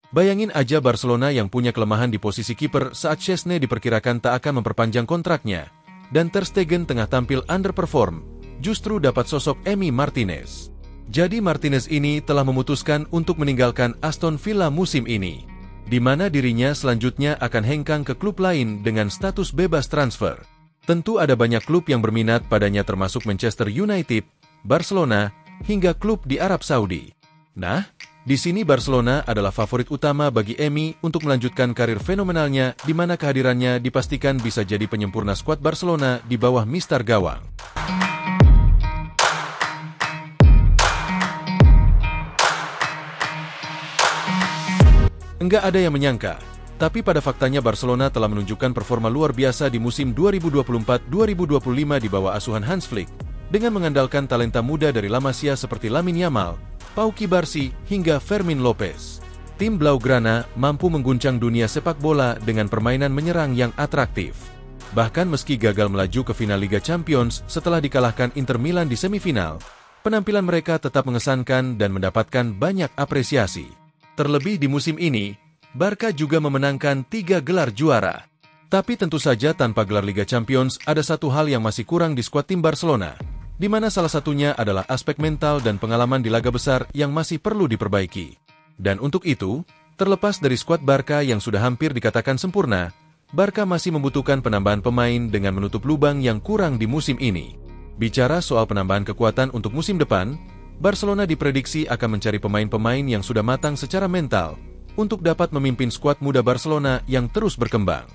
Bayangin aja Barcelona yang punya kelemahan di posisi kiper saat Szczęsny diperkirakan tak akan memperpanjang kontraknya, dan Ter Stegen tengah tampil underperform, justru dapat sosok Emi Martinez. Jadi Martinez ini telah memutuskan untuk meninggalkan Aston Villa musim ini, di mana dirinya selanjutnya akan hengkang ke klub lain dengan status bebas transfer. Tentu ada banyak klub yang berminat padanya termasuk Manchester United, Barcelona, hingga klub di Arab Saudi. Nah, di sini Barcelona adalah favorit utama bagi Emi untuk melanjutkan karir fenomenalnya di mana kehadirannya dipastikan bisa jadi penyempurna skuad Barcelona di bawah Mister Gawang. Enggak ada yang menyangka, tapi pada faktanya Barcelona telah menunjukkan performa luar biasa di musim 2024-2025 di bawah asuhan Hans Flick, dengan mengandalkan talenta muda dari La Masia seperti Lamine Yamal, Pau Kibarsi, hingga Fermin Lopez. Tim Blaugrana mampu mengguncang dunia sepak bola dengan permainan menyerang yang atraktif. Bahkan meski gagal melaju ke final Liga Champions setelah dikalahkan Inter Milan di semifinal, penampilan mereka tetap mengesankan dan mendapatkan banyak apresiasi. Terlebih di musim ini, Barca juga memenangkan 3 gelar juara. Tapi tentu saja tanpa gelar Liga Champions ada satu hal yang masih kurang di skuad tim Barcelona, di mana salah satunya adalah aspek mental dan pengalaman di laga besar yang masih perlu diperbaiki. Dan untuk itu, terlepas dari skuad Barca yang sudah hampir dikatakan sempurna, Barca masih membutuhkan penambahan pemain dengan menutup lubang yang kurang di musim ini. Bicara soal penambahan kekuatan untuk musim depan, Barcelona diprediksi akan mencari pemain-pemain yang sudah matang secara mental untuk dapat memimpin skuad muda Barcelona yang terus berkembang.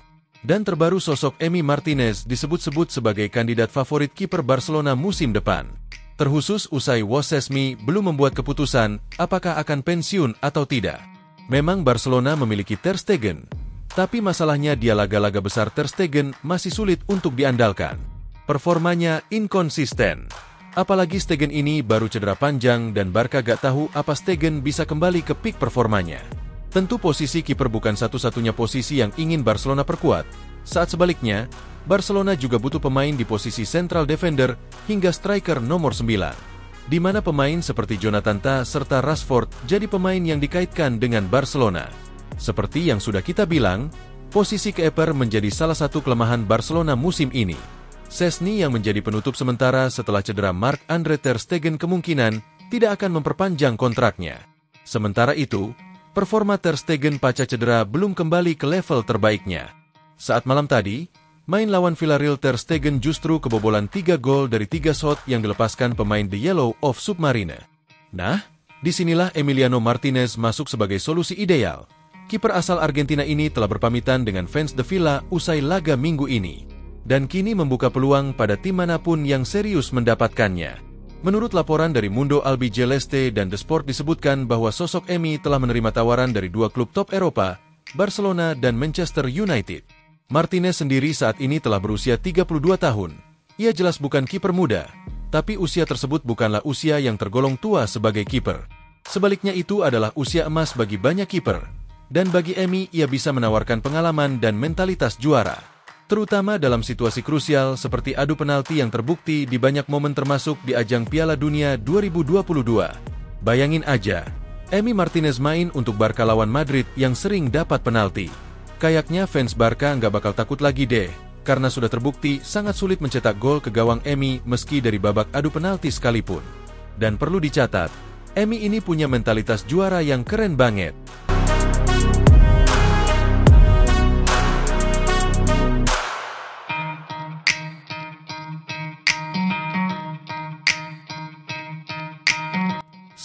Dan terbaru sosok Emi Martinez disebut-sebut sebagai kandidat favorit kiper Barcelona musim depan. Terkhusus usai Szczęsny belum membuat keputusan apakah akan pensiun atau tidak. Memang Barcelona memiliki Ter Stegen, tapi masalahnya di laga-laga besar Ter Stegen masih sulit untuk diandalkan. Performanya inkonsisten. Apalagi Stegen ini baru cedera panjang dan Barca gak tahu apa Stegen bisa kembali ke peak performanya. Tentu posisi kiper bukan satu-satunya posisi yang ingin Barcelona perkuat. Saat sebaliknya, Barcelona juga butuh pemain di posisi central defender hingga striker nomor 9. Di mana pemain seperti Jonathan Tah serta Rashford jadi pemain yang dikaitkan dengan Barcelona. Seperti yang sudah kita bilang, posisi keeper menjadi salah satu kelemahan Barcelona musim ini. Szczęsny yang menjadi penutup sementara setelah cedera Marc-Andre Ter Stegen kemungkinan tidak akan memperpanjang kontraknya. Sementara itu, performa Ter Stegen pasca cedera belum kembali ke level terbaiknya. Saat malam tadi, main lawan Villarreal Ter Stegen justru kebobolan 3 gol dari 3 shot yang dilepaskan pemain The Yellow of Submarine. Nah, disinilah Emiliano Martinez masuk sebagai solusi ideal. Kiper asal Argentina ini telah berpamitan dengan fans The Villa usai laga minggu ini, dan kini membuka peluang pada tim manapun yang serius mendapatkannya. Menurut laporan dari Mundo Albiceleste dan The Sport disebutkan bahwa sosok Emi telah menerima tawaran dari 2 klub top Eropa, Barcelona dan Manchester United. Martinez sendiri saat ini telah berusia 32 tahun. Ia jelas bukan kiper muda, tapi usia tersebut bukanlah usia yang tergolong tua sebagai kiper. Sebaliknya itu adalah usia emas bagi banyak kiper. Dan bagi Emi, ia bisa menawarkan pengalaman dan mentalitas juara, terutama dalam situasi krusial seperti adu penalti yang terbukti di banyak momen termasuk di ajang Piala Dunia 2022. Bayangin aja, Emi Martinez main untuk Barca lawan Madrid yang sering dapat penalti. Kayaknya fans Barca nggak bakal takut lagi deh, karena sudah terbukti sangat sulit mencetak gol ke gawang Emi meski dari babak adu penalti sekalipun. Dan perlu dicatat, Emi ini punya mentalitas juara yang keren banget.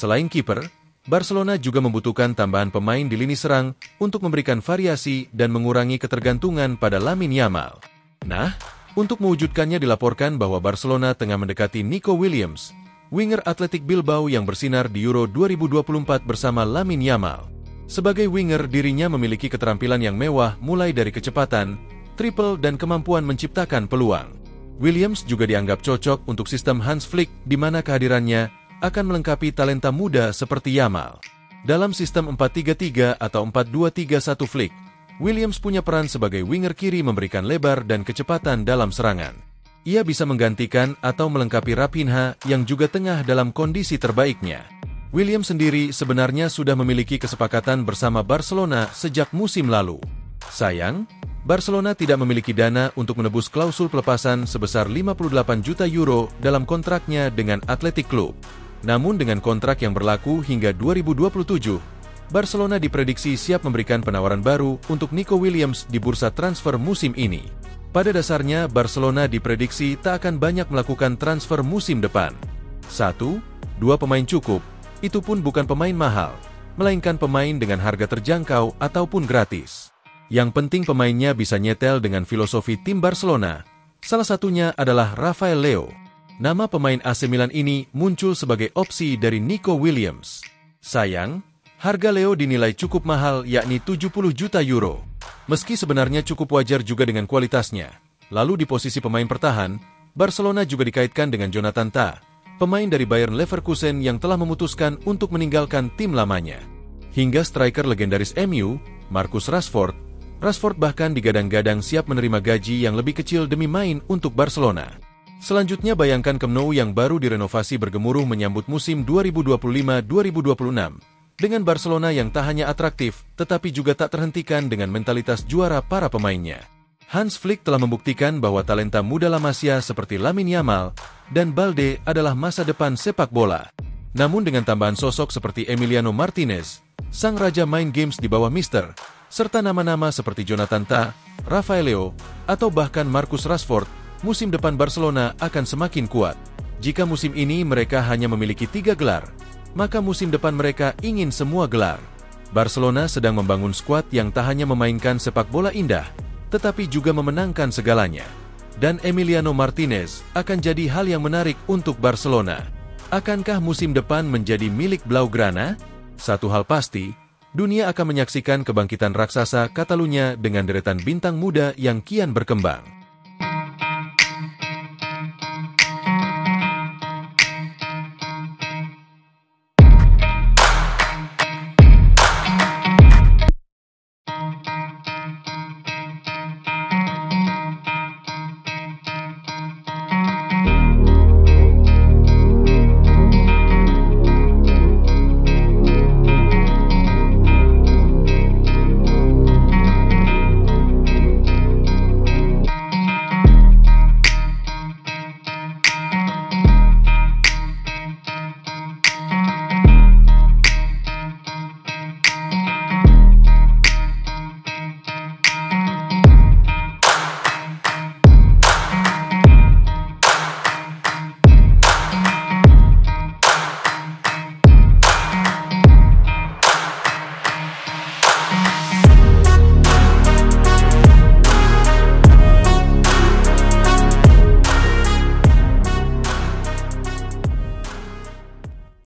Selain kiper, Barcelona juga membutuhkan tambahan pemain di lini serang untuk memberikan variasi dan mengurangi ketergantungan pada Lamine Yamal. Nah, untuk mewujudkannya dilaporkan bahwa Barcelona tengah mendekati Nico Williams, winger Athletic Bilbao yang bersinar di Euro 2024 bersama Lamine Yamal. Sebagai winger, dirinya memiliki keterampilan yang mewah mulai dari kecepatan, triple dan kemampuan menciptakan peluang. Williams juga dianggap cocok untuk sistem Hans Flick di mana kehadirannya akan melengkapi talenta muda seperti Yamal. Dalam sistem 4-3-3 atau 4-2-3-1 Flick, Williams punya peran sebagai winger kiri memberikan lebar dan kecepatan dalam serangan. Ia bisa menggantikan atau melengkapi Raphinha yang juga tengah dalam kondisi terbaiknya. Williams sendiri sebenarnya sudah memiliki kesepakatan bersama Barcelona sejak musim lalu. Sayang, Barcelona tidak memiliki dana untuk menebus klausul pelepasan sebesar 58 juta euro dalam kontraknya dengan Athletic Club. Namun dengan kontrak yang berlaku hingga 2027, Barcelona diprediksi siap memberikan penawaran baru untuk Nico Williams di bursa transfer musim ini. Pada dasarnya, Barcelona diprediksi tak akan banyak melakukan transfer musim depan. 1-2 pemain cukup, itu pun bukan pemain mahal, melainkan pemain dengan harga terjangkau ataupun gratis. Yang penting pemainnya bisa nyetel dengan filosofi tim Barcelona. Salah satunya adalah Rafael Leo. Nama pemain AC Milan ini muncul sebagai opsi dari Nico Williams. Sayang, harga Leo dinilai cukup mahal, yakni 70 juta euro. Meski sebenarnya cukup wajar juga dengan kualitasnya. Lalu di posisi pemain pertahan, Barcelona juga dikaitkan dengan Jonathan Tah, pemain dari Bayern Leverkusen yang telah memutuskan untuk meninggalkan tim lamanya. Hingga striker legendaris MU, Marcus Rashford bahkan digadang-gadang siap menerima gaji yang lebih kecil demi main untuk Barcelona. Selanjutnya bayangkan Camp Nou yang baru direnovasi bergemuruh menyambut musim 2025-2026, dengan Barcelona yang tak hanya atraktif, tetapi juga tak terhentikan dengan mentalitas juara para pemainnya. Hans Flick telah membuktikan bahwa talenta muda La Masia seperti Lamine Yamal dan Balde adalah masa depan sepak bola. Namun dengan tambahan sosok seperti Emiliano Martinez, sang raja main games di bawah Mister, serta nama-nama seperti Jonathan Tah, Rafael Leo, atau bahkan Marcus Rashford, musim depan Barcelona akan semakin kuat. Jika musim ini mereka hanya memiliki 3 gelar, maka musim depan mereka ingin semua gelar. Barcelona sedang membangun skuad yang tak hanya memainkan sepak bola indah, tetapi juga memenangkan segalanya. Dan Emiliano Martinez akan jadi hal yang menarik untuk Barcelona. Akankah musim depan menjadi milik Blaugrana? Satu hal pasti, dunia akan menyaksikan kebangkitan raksasa Catalunya dengan deretan bintang muda yang kian berkembang.